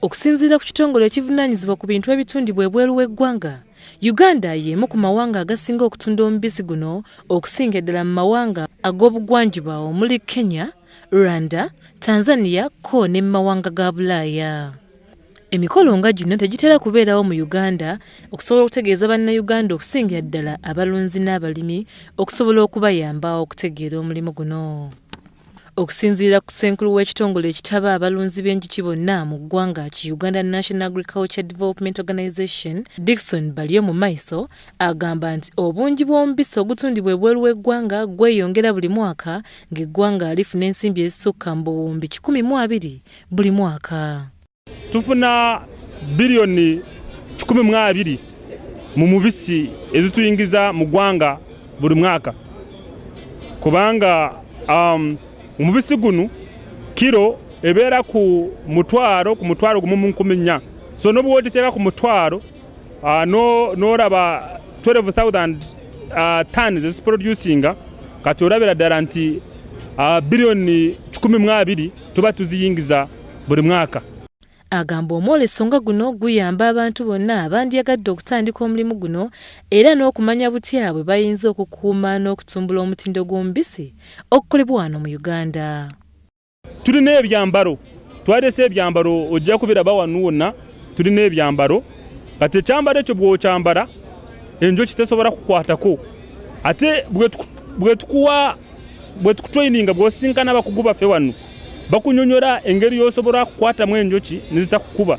Okusinziira ku kitongole ekivunaanyizibwa ku bintu ebitundibwa ebweru w'eggwanga, Uganda y'emu ku mawanga agasinga okutunda omubisi guno okusinga ddala mu mawanga ag'obugwanjuba omuli Kenya, Rwanda, Tanzania ko ne mu mawanga ga Bulaaya. Emikolo nga gino tegitera kubeerawo mu Uganda okusobola okutegeeza bannayuganda okusingira ddala abalunzi n'abalimi okusobola okubayamba okutegeera omulimu guno. Okusinziira ku ssenkulu w'ekitongole ekitaba abalunzi b'enjuki bonna mu ggwanga ki Uganda National Agriculture Development Organization, Dickson Balyo mu maiso, agamba nti obungi bw'omubisi ogutundibwa ebweru w'eggwanga gweyongera buli mwaka ng'eggwanga lifuna ensimbi ezisukka mu buwumbi 120 buli mwaka. Tufuna biliyoni 12 mu mubisi ezituyingiza mu ggwanga buli mwaka. Kubanga omubisi guno kilo ebeera ku mutwaro gumu mu 14. So no bwotera ku mutwaro noraba 12,000 tons ezituproducinga kati olabira ddala nti biliyoni 12 tuba tuziyingiza buli mwaka. Agamba Omworeso nga guno guyamba abantu bonna abandyagadde okutandika omulimu guno era n'okumanya butya bwe bayinza okukuuma n'okutumbula omutindo gw'omubisi okukolebwa wano mu Uganda. Tulina ebyambalo, twalese ebyambalo ojja kubiraba wano wonna, tulina ebyambalo kati ekyambalo ekyo bw'okyambala enjuki tesobola kukwatako. Ate bwe tukutraininga bw'osinkana abakugu baffe wano bakunyonyola engeri yosobola kukwatamu enjuki nezitakukuba.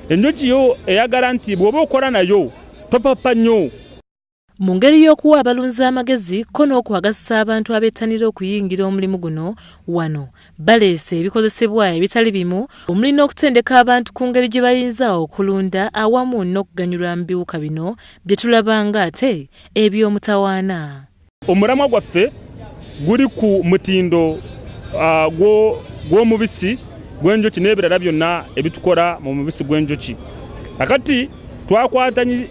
Enjuki yo eyagala nti bw'oba okola nayo topapa nnyo. Mu ngeri y'okuwa abalunzi amagezi ko n'okwagasa abantu abettanira okuyingira omulimu guno wano baleese ebikozesebwa ebitali bimu omuli n'okutendeka abantu ku ngeri gye bayinza okulunda awamu n'okuganyulwa mu biwuka bino bye tulabanga ate eby'omutawaana. Omulamwa gwaffe guli ku mutindo gw'omubisi gw'enjuki n'ebirala byonna ebitukola mu mubisi gw'enjuki. Kakati twakwatanye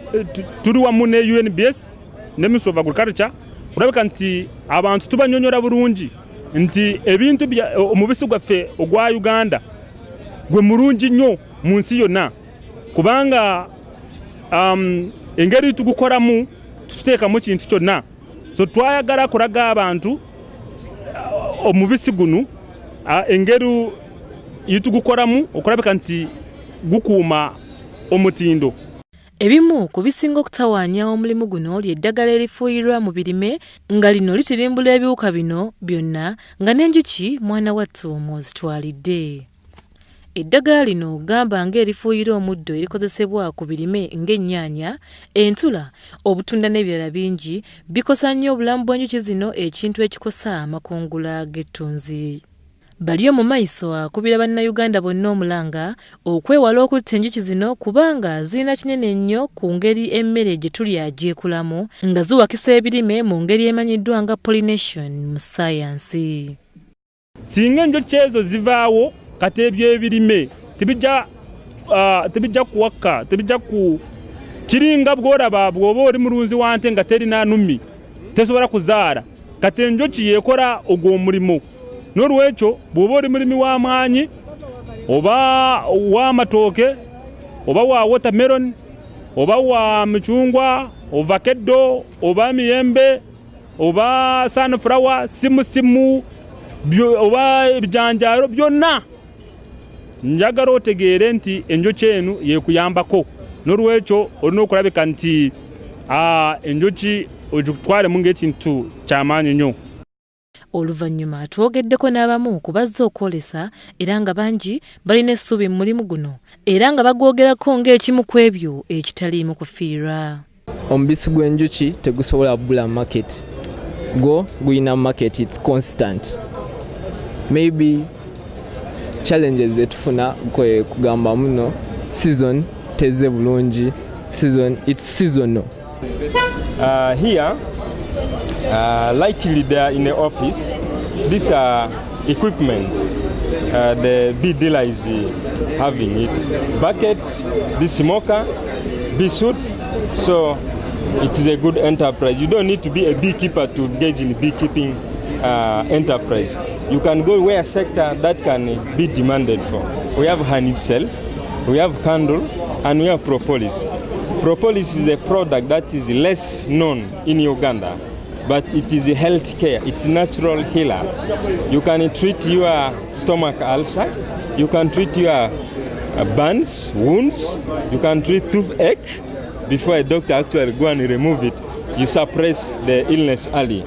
tuli wamu ne UNBS ne Ministry of Agriculture kulabika nti abantu tubanyonyola bulungi nti ebintu omubisi gwaffe ogwa Uganda gwe mulungi nnyo mu nsi yonna kubanga engeri tugukolamu tuteekamu kintu kyonna. So twayagala kulaga abantu omubisi guno engeri yitugukolamu okulabika nti gukuuma omutindo. Ebimu ku bisinga okutawaanya omulimu guno ly'eddagala erifuuyirwa mu birime nga lino litirimbula ebiwuka bino byonna nga n'enjuki mwana wattu mw'ozitwalidde. Eddagala lino gamba ng'erifuuyira omuddo erikozesebwa ku birime ng'ennyaanya, entula, obutunda n'ebirala bingi bikosa nnyo obulamu bw'enjuki zino ekintu ekikosa amakungula g'ettunzi. Balyo mu maiso akubira bannayuganda bonna omulanga okwewala okutta enjuki zino kubanga zirina kinene nnyo ku ngeri emmere gye tulya gyekulamu nga ziwakisa ebirime mu ngeri emanyiddwa nga pollination mu ssayansi. Singa enjuki ezo zivaawo kati eby'ebirime tebijja kuwaka, tebijja ku kiringa bw'olaba bw'oba oli mulunzi wante nga terina nnummi tesobola kuzaala kati enjuki yekola ogw'omulimu. N'olwekyo bw'oba oli mulimi w'amaanyi oba w'amatooke oba wa watermelon oba wa micungwa ovakado oba miyembe oba sunflower simu oba ebijanjaalo byonna njagala otegeere nti enjuki eno yekuyambako. N'olwekyo olina okulabika nti enjuki ogitwalemu ng'ekintu ky'amaanyi nnyo. Oluvannyuma twogeddeko n'abamu ku bazze okwolesa era nga bangi balina essuubi mu mulimu guno era nga bagwogerako ng'ekimu ku ebyo ekitaliimu kufiirwa. Omubisi gw'enjuki tegusobola bbula market. Guyina market, it's constant. Maybe challenges zetufuna kugamba muno season teze bulungi, it's seasonal. Here likely they are in the office. These are equipments. The bee dealer is having it. Buckets, the smoker, bee suits. So it is a good enterprise. You don't need to be a beekeeper to engage in beekeeping enterprise. You can go where sector that can be demanded for. We have honey itself. we have candle, and we have propolis. Propolis is a product that is less known in Uganda, but it is a health care. It's a natural healer. You can treat your stomach ulcer, you can treat your burns, wounds, you can treat toothache. Before a doctor actually go and remove it, you suppress the illness early.